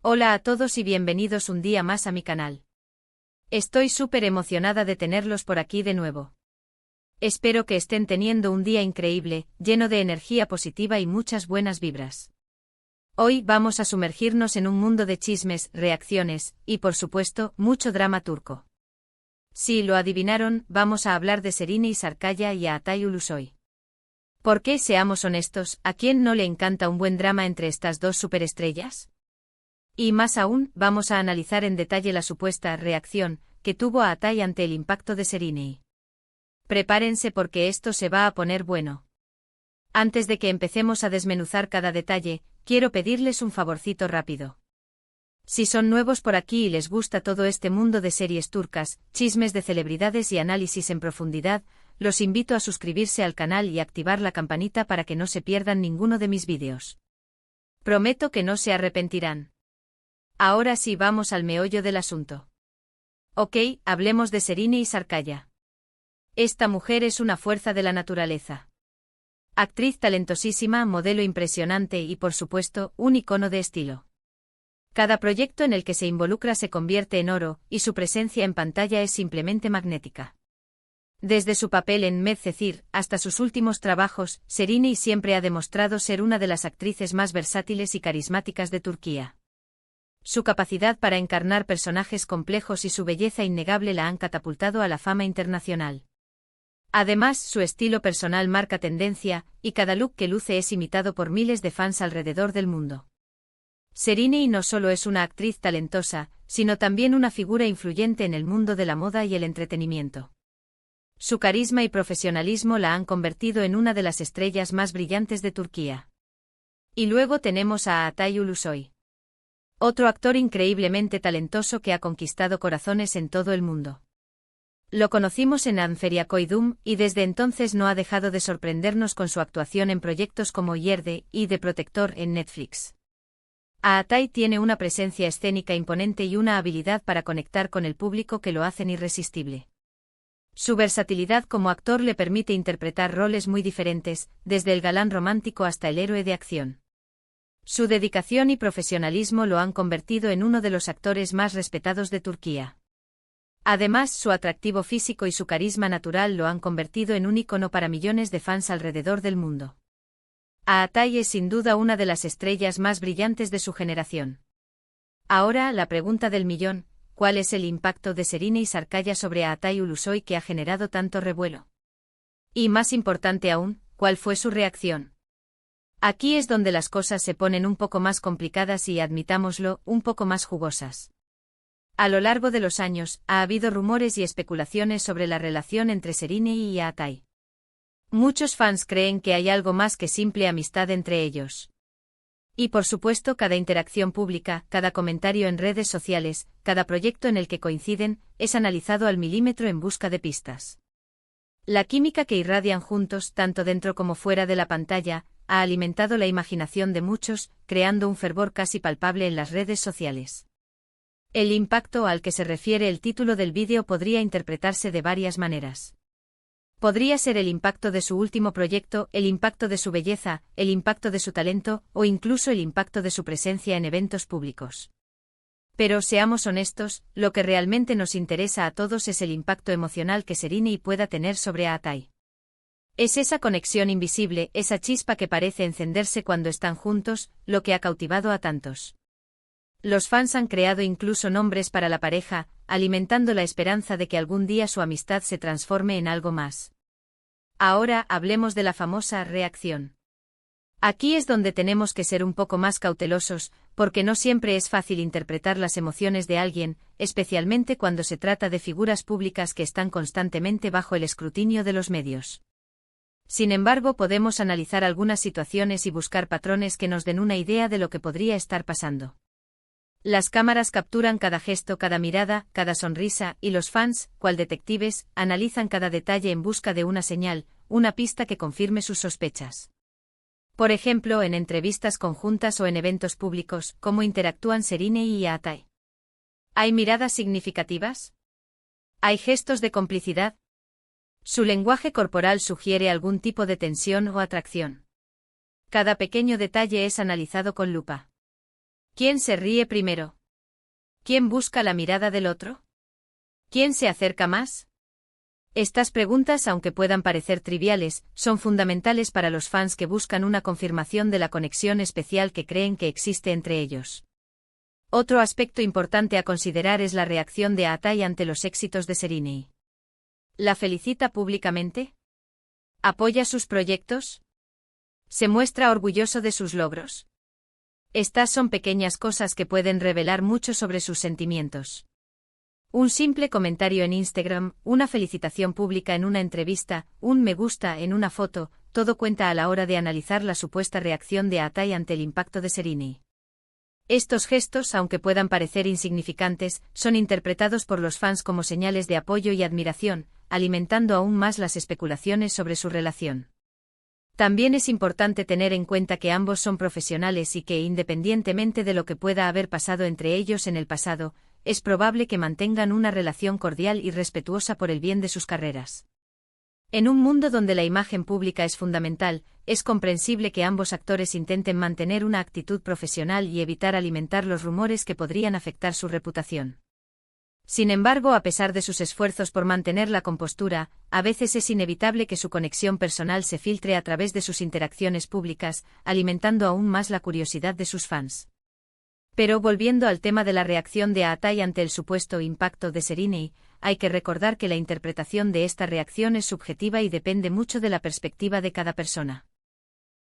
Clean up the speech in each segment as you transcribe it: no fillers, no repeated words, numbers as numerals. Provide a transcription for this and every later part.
Hola a todos y bienvenidos un día más a mi canal. Estoy súper emocionada de tenerlos por aquí de nuevo. Espero que estén teniendo un día increíble, lleno de energía positiva y muchas buenas vibras. Hoy vamos a sumergirnos en un mundo de chismes, reacciones, y por supuesto, mucho drama turco. Si lo adivinaron, vamos a hablar de Serine Sarıkaya y Altay Ulusoy. ¿Por qué, seamos honestos, a quién no le encanta un buen drama entre estas dos superestrellas? Y más aún, vamos a analizar en detalle la supuesta reacción que tuvo Altay ante el impacto de Serine. Prepárense porque esto se va a poner bueno. Antes de que empecemos a desmenuzar cada detalle, quiero pedirles un favorcito rápido. Si son nuevos por aquí y les gusta todo este mundo de series turcas, chismes de celebridades y análisis en profundidad, los invito a suscribirse al canal y activar la campanita para que no se pierdan ninguno de mis vídeos. Prometo que no se arrepentirán. Ahora sí vamos al meollo del asunto. Ok, hablemos de Serine Sarıkaya. Esta mujer es una fuerza de la naturaleza. Actriz talentosísima, modelo impresionante y por supuesto, un icono de estilo. Cada proyecto en el que se involucra se convierte en oro, y su presencia en pantalla es simplemente magnética. Desde su papel en Medcezir hasta sus últimos trabajos, Serine siempre ha demostrado ser una de las actrices más versátiles y carismáticas de Turquía. Su capacidad para encarnar personajes complejos y su belleza innegable la han catapultado a la fama internacional. Además, su estilo personal marca tendencia, y cada look que luce es imitado por miles de fans alrededor del mundo. Serine no solo es una actriz talentosa, sino también una figura influyente en el mundo de la moda y el entretenimiento. Su carisma y profesionalismo la han convertido en una de las estrellas más brillantes de Turquía. Y luego tenemos a Altay Ulusoy. Otro actor increíblemente talentoso que ha conquistado corazones en todo el mundo. Lo conocimos en Anferia Koydum y desde entonces no ha dejado de sorprendernos con su actuación en proyectos como Yerde y The Protector en Netflix. Altay tiene una presencia escénica imponente y una habilidad para conectar con el público que lo hacen irresistible. Su versatilidad como actor le permite interpretar roles muy diferentes, desde el galán romántico hasta el héroe de acción. Su dedicación y profesionalismo lo han convertido en uno de los actores más respetados de Turquía. Además, su atractivo físico y su carisma natural lo han convertido en un ícono para millones de fans alrededor del mundo. Altay es sin duda una de las estrellas más brillantes de su generación. Ahora, la pregunta del millón, ¿cuál es el impacto de Serine Sarıkaya sobre Altay Ulusoy que ha generado tanto revuelo? Y más importante aún, ¿cuál fue su reacción? Aquí es donde las cosas se ponen un poco más complicadas y, admitámoslo, un poco más jugosas. A lo largo de los años, ha habido rumores y especulaciones sobre la relación entre Serine y Altay. Muchos fans creen que hay algo más que simple amistad entre ellos. Y por supuesto, cada interacción pública, cada comentario en redes sociales, cada proyecto en el que coinciden, es analizado al milímetro en busca de pistas. La química que irradian juntos, tanto dentro como fuera de la pantalla, ha alimentado la imaginación de muchos, creando un fervor casi palpable en las redes sociales. El impacto al que se refiere el título del vídeo podría interpretarse de varias maneras. Podría ser el impacto de su último proyecto, el impacto de su belleza, el impacto de su talento, o incluso el impacto de su presencia en eventos públicos. Pero seamos honestos, lo que realmente nos interesa a todos es el impacto emocional que Serine pueda tener sobre Altay. Es esa conexión invisible, esa chispa que parece encenderse cuando están juntos, lo que ha cautivado a tantos. Los fans han creado incluso nombres para la pareja, alimentando la esperanza de que algún día su amistad se transforme en algo más. Ahora hablemos de la famosa reacción. Aquí es donde tenemos que ser un poco más cautelosos, porque no siempre es fácil interpretar las emociones de alguien, especialmente cuando se trata de figuras públicas que están constantemente bajo el escrutinio de los medios. Sin embargo, podemos analizar algunas situaciones y buscar patrones que nos den una idea de lo que podría estar pasando. Las cámaras capturan cada gesto, cada mirada, cada sonrisa, y los fans, cual detectives, analizan cada detalle en busca de una señal, una pista que confirme sus sospechas. Por ejemplo, en entrevistas conjuntas o en eventos públicos, ¿cómo interactúan Serine y Altay? ¿Hay miradas significativas? ¿Hay gestos de complicidad? Su lenguaje corporal sugiere algún tipo de tensión o atracción. Cada pequeño detalle es analizado con lupa. ¿Quién se ríe primero? ¿Quién busca la mirada del otro? ¿Quién se acerca más? Estas preguntas, aunque puedan parecer triviales, son fundamentales para los fans que buscan una confirmación de la conexión especial que creen que existe entre ellos. Otro aspecto importante a considerar es la reacción de Atai ante los éxitos de Serrini. ¿La felicita públicamente? ¿Apoya sus proyectos? ¿Se muestra orgulloso de sus logros? Estas son pequeñas cosas que pueden revelar mucho sobre sus sentimientos. Un simple comentario en Instagram, una felicitación pública en una entrevista, un me gusta en una foto, todo cuenta a la hora de analizar la supuesta reacción de Atai ante el impacto de Serrini. Estos gestos, aunque puedan parecer insignificantes, son interpretados por los fans como señales de apoyo y admiración, alimentando aún más las especulaciones sobre su relación. También es importante tener en cuenta que ambos son profesionales y que, independientemente de lo que pueda haber pasado entre ellos en el pasado, es probable que mantengan una relación cordial y respetuosa por el bien de sus carreras. En un mundo donde la imagen pública es fundamental, es comprensible que ambos actores intenten mantener una actitud profesional y evitar alimentar los rumores que podrían afectar su reputación. Sin embargo, a pesar de sus esfuerzos por mantener la compostura, a veces es inevitable que su conexión personal se filtre a través de sus interacciones públicas, alimentando aún más la curiosidad de sus fans. Pero volviendo al tema de la reacción de Atai ante el supuesto impacto de Serrini, hay que recordar que la interpretación de esta reacción es subjetiva y depende mucho de la perspectiva de cada persona.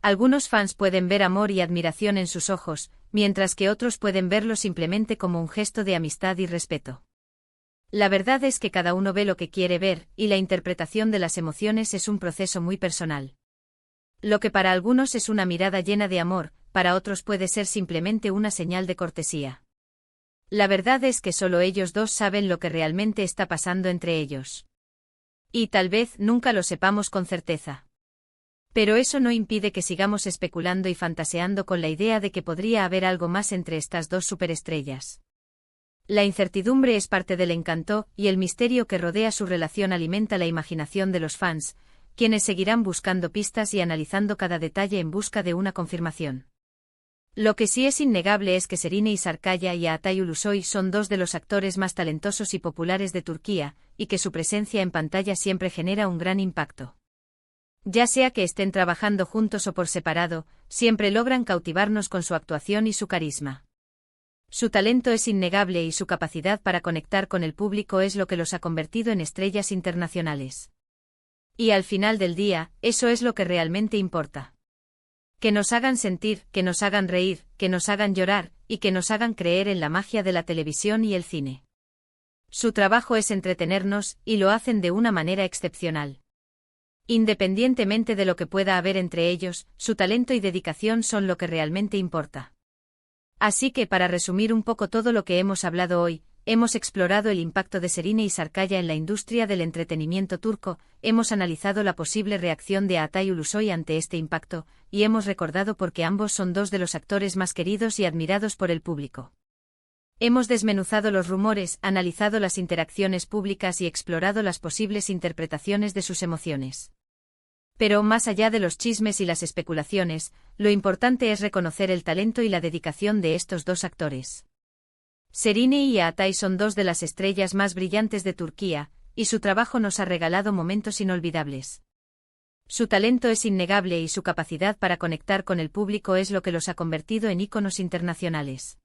Algunos fans pueden ver amor y admiración en sus ojos, mientras que otros pueden verlo simplemente como un gesto de amistad y respeto. La verdad es que cada uno ve lo que quiere ver, y la interpretación de las emociones es un proceso muy personal. Lo que para algunos es una mirada llena de amor, para otros puede ser simplemente una señal de cortesía. La verdad es que solo ellos dos saben lo que realmente está pasando entre ellos. Y tal vez nunca lo sepamos con certeza. Pero eso no impide que sigamos especulando y fantaseando con la idea de que podría haber algo más entre estas dos superestrellas. La incertidumbre es parte del encanto, y el misterio que rodea su relación alimenta la imaginación de los fans, quienes seguirán buscando pistas y analizando cada detalle en busca de una confirmación. Lo que sí es innegable es que Serrini Sarıkaya y Atai Ulusoy son dos de los actores más talentosos y populares de Turquía, y que su presencia en pantalla siempre genera un gran impacto. Ya sea que estén trabajando juntos o por separado, siempre logran cautivarnos con su actuación y su carisma. Su talento es innegable y su capacidad para conectar con el público es lo que los ha convertido en estrellas internacionales. Y al final del día, eso es lo que realmente importa. Que nos hagan sentir, que nos hagan reír, que nos hagan llorar, y que nos hagan creer en la magia de la televisión y el cine. Su trabajo es entretenernos, y lo hacen de una manera excepcional. Independientemente de lo que pueda haber entre ellos, su talento y dedicación son lo que realmente importa. Así que, para resumir un poco todo lo que hemos hablado hoy, hemos explorado el impacto de Serrini Sarıkaya en la industria del entretenimiento turco, hemos analizado la posible reacción de Atai Ulusoy ante este impacto, y hemos recordado por qué ambos son dos de los actores más queridos y admirados por el público. Hemos desmenuzado los rumores, analizado las interacciones públicas y explorado las posibles interpretaciones de sus emociones. Pero más allá de los chismes y las especulaciones, lo importante es reconocer el talento y la dedicación de estos dos actores. Serrini y Atai son dos de las estrellas más brillantes de Turquía, y su trabajo nos ha regalado momentos inolvidables. Su talento es innegable y su capacidad para conectar con el público es lo que los ha convertido en íconos internacionales.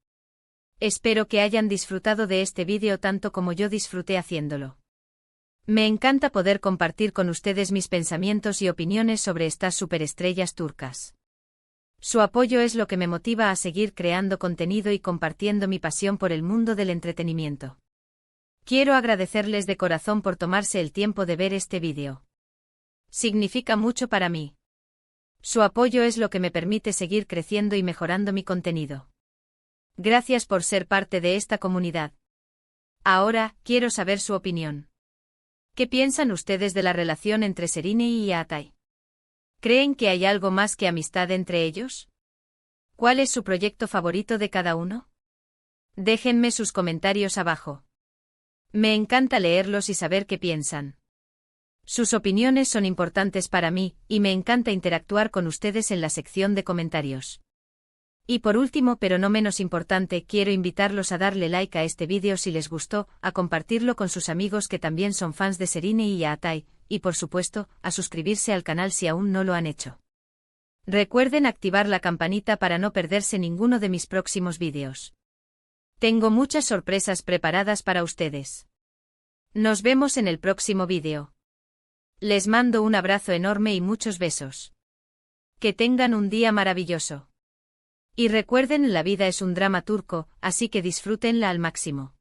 Espero que hayan disfrutado de este vídeo tanto como yo disfruté haciéndolo. Me encanta poder compartir con ustedes mis pensamientos y opiniones sobre estas superestrellas turcas. Su apoyo es lo que me motiva a seguir creando contenido y compartiendo mi pasión por el mundo del entretenimiento. Quiero agradecerles de corazón por tomarse el tiempo de ver este vídeo. Significa mucho para mí. Su apoyo es lo que me permite seguir creciendo y mejorando mi contenido. Gracias por ser parte de esta comunidad. Ahora, quiero saber su opinión. ¿Qué piensan ustedes de la relación entre Serrini y Atai? ¿Creen que hay algo más que amistad entre ellos? ¿Cuál es su proyecto favorito de cada uno? Déjenme sus comentarios abajo. Me encanta leerlos y saber qué piensan. Sus opiniones son importantes para mí, y me encanta interactuar con ustedes en la sección de comentarios. Y por último, pero no menos importante, quiero invitarlos a darle like a este vídeo si les gustó, a compartirlo con sus amigos que también son fans de Serine y Yaatai, y por supuesto, a suscribirse al canal si aún no lo han hecho. Recuerden activar la campanita para no perderse ninguno de mis próximos vídeos. Tengo muchas sorpresas preparadas para ustedes. Nos vemos en el próximo vídeo. Les mando un abrazo enorme y muchos besos. Que tengan un día maravilloso. Y recuerden, la vida es un drama turco, así que disfrútenla al máximo.